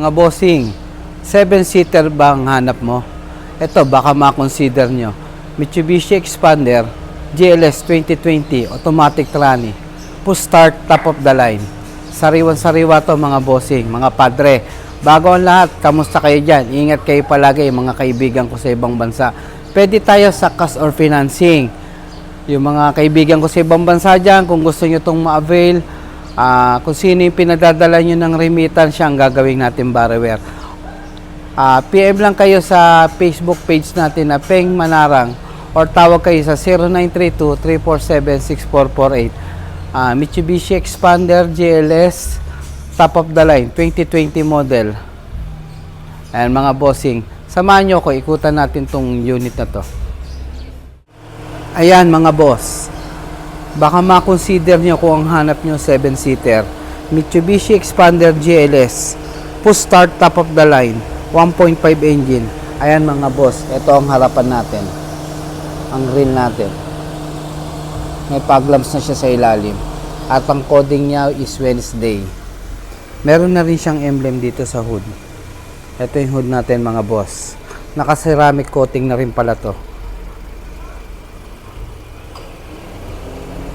Mga bossing, 7-seater ba ang hanap mo? Ito, baka ma-consider nyo. Mitsubishi Expander GLS 2020 Automatic Tranny. Push start, top of the line. Sariwan-sariwa to mga bossing, mga padre. Bago ang lahat, kamusta kayo dyan? Ingat kayo palagi mga kaibigan ko sa ibang bansa. Pwede tayo sa cash or financing. Yung mga kaibigan ko sa ibang bansa dyan, kung gusto nyo itong ma-avail, kung sino yung pinadadala nyo ng remittance, siya ang gagawin natin borrower. PM lang kayo sa Facebook page natin na Peng Manarang or tawag kayo sa 0932-347-6448. Mitsubishi Expander GLS top of the line 2020 model. Ayan mga bossing, samahan nyo ko, ikutan natin tong unit na to. Ayan mga boss, baka ma-consider nyo kung ang hanap nyo 7-seater Mitsubishi Expander GLS push start, top of the line, 1.5 engine. Ayan mga boss, ito ang harapan natin, ang grill natin, may fog lamps na siya sa ilalim at ang coding niya is Wednesday. Meron na rin siyang emblem dito sa hood. Ito yung hood natin mga boss, naka ceramic coating na rin pala to.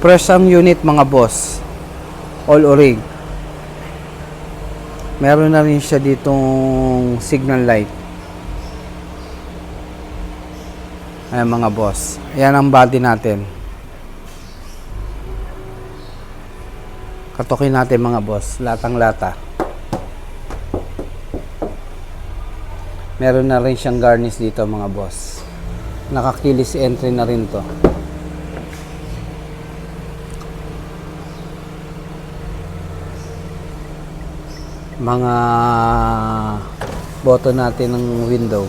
Fresh ang unit mga boss, all orig. Meron na rin siya ditong signal light. Ayan mga boss, ayan ang body natin. Katukin natin mga boss, latang lata. Meron na rin siyang garnish dito mga boss, nakakilis entry na rin to. Mga button natin ng window,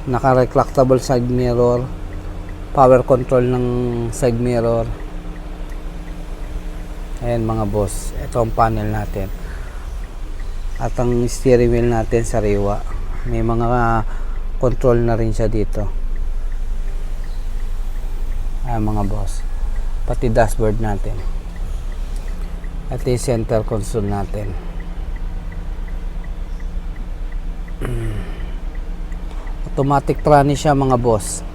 naka-retractable side mirror, power control ng side mirror. Ayan mga boss, ito ang panel natin at ang steering wheel natin sariwa, may mga control na rin siya dito. Ayan mga boss, pati dashboard natin at yung center console natin. Automatic tranny siya mga boss.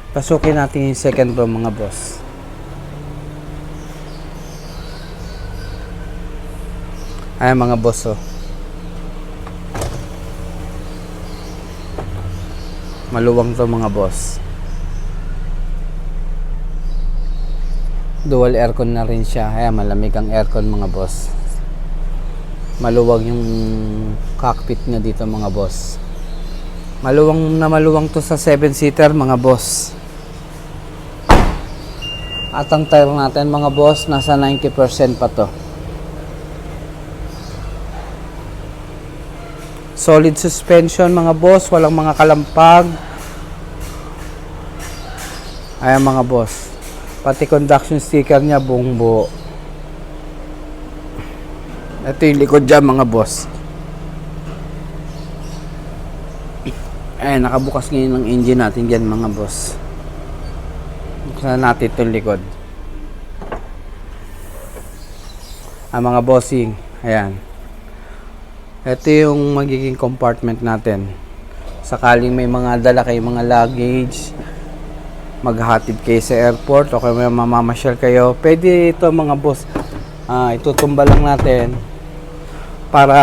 Pasukin natin yung second row mga boss. Ayan mga boss, oh. Maluwang to mga boss. Dual aircon na rin siya. Ayan, malamig ang aircon mga boss. Maluwag yung cockpit niya dito mga boss. Maluwang na maluwang to sa 7-seater mga boss. At ang tire natin mga boss, nasa 90% pa to. Solid suspension mga boss, walang mga kalampag. Ayan mga boss, pati conduction sticker nya buong buo. Ito yung likod dyan mga boss. Ayan, nakabukas ngayon ng engine natin dyan mga boss. Buksan natin itong likod. Mga bossing, ayan. Ito yung magiging compartment natin. Sakaling may mga dala kayo, mga luggage, maghatid kayo sa airport o kaya may mamamasyal kayo, pwede ito mga boss. Itutumba lang natin para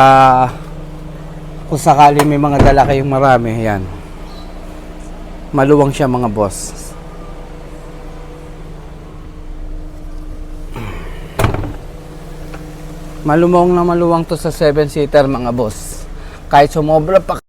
kung sakaling may mga dala kayong marami, ayan. Maluwang siya mga boss. Maluwang na maluwang to sa 7-seater mga boss. Kahit sumobra pa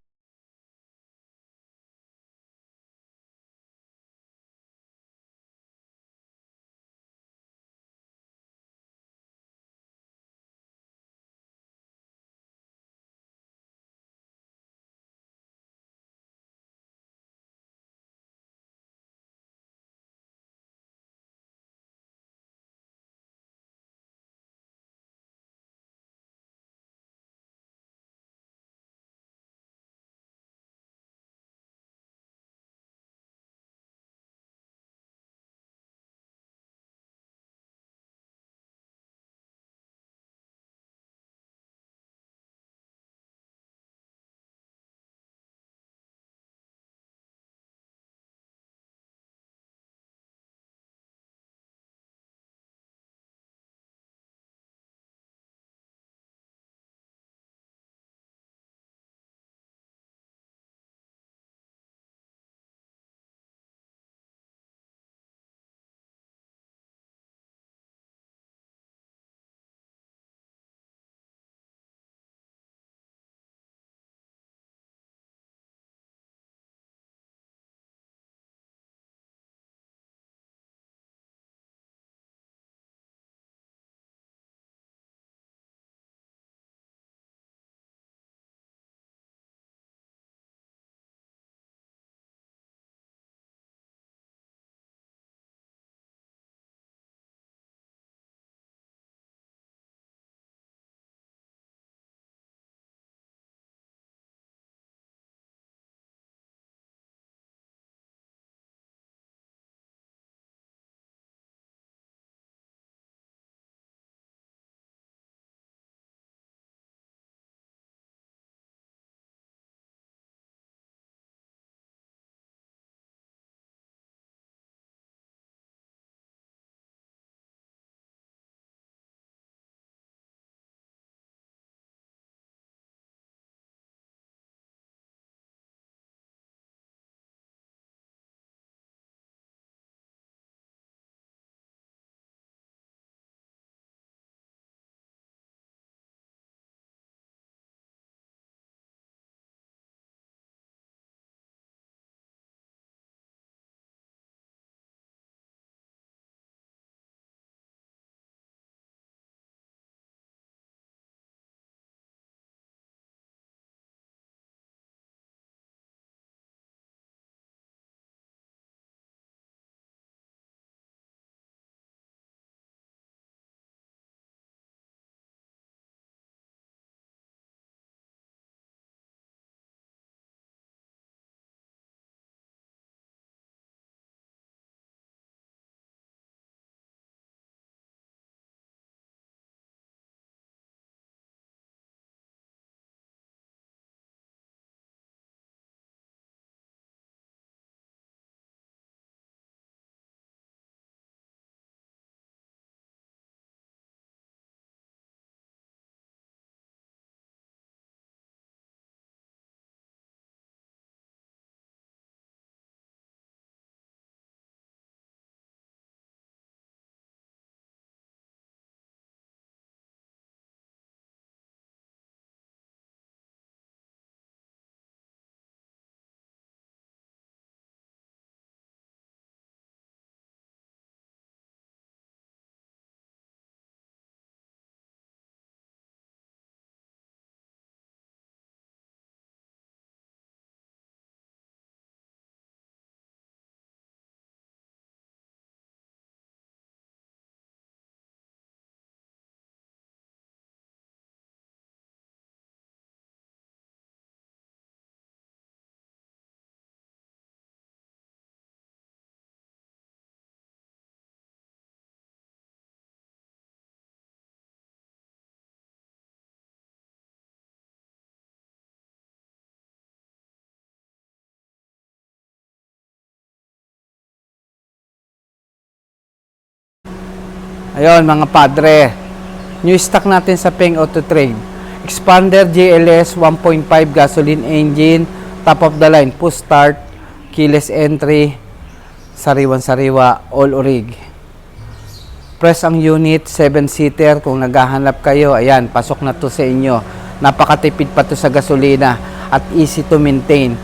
Ayun, mga padre. New stock natin sa Peng Auto Trade. Expander GLS 1.5 gasoline engine, top of the line, push start, keyless entry, sariwan-sariwa, all orig. Press ang unit, 7-seater. Kung naghahanap kayo, ayan, pasok na to sa inyo. Napakatipid pa to sa gasolina at easy to maintain.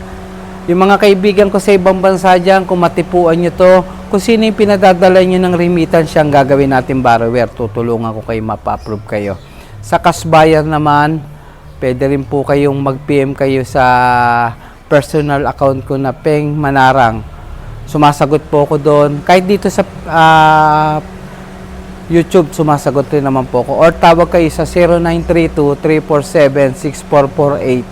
Yung mga kaibigan ko sa ibang bansa dyan, kung matipuan nyo to, kung sino yung pinadadala nyo ng remittance, siyang gagawin natin borrower. Tutulungan ko kayo, mapa-approve kayo. Sa cash buyer naman, pwede rin po kayong mag-PM kayo sa personal account ko na Peng Manarang. Sumasagot po ako doon. Kahit dito sa YouTube, sumasagot rin naman po ako. Or tawag kayo sa 0932-347-6448.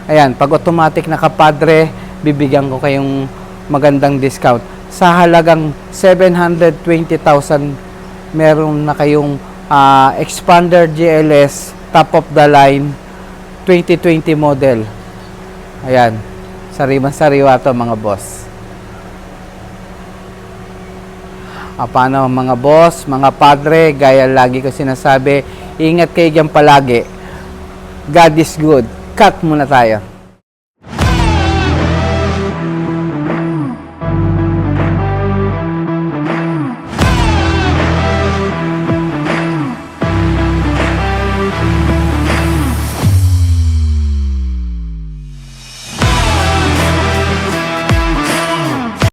Ayan, pag automatic na kapadre, bibigyan ko kayong magandang discount. Sa halagang 720,000, meron na kayong Expander GLS, top of the line, 2020 model. Ayan, sariwan-sariwa to mga boss. Paano mga boss, mga padre, gaya lagi ko sinasabi, ingat kayo dyan palagi. God is good. Cut muna tayo.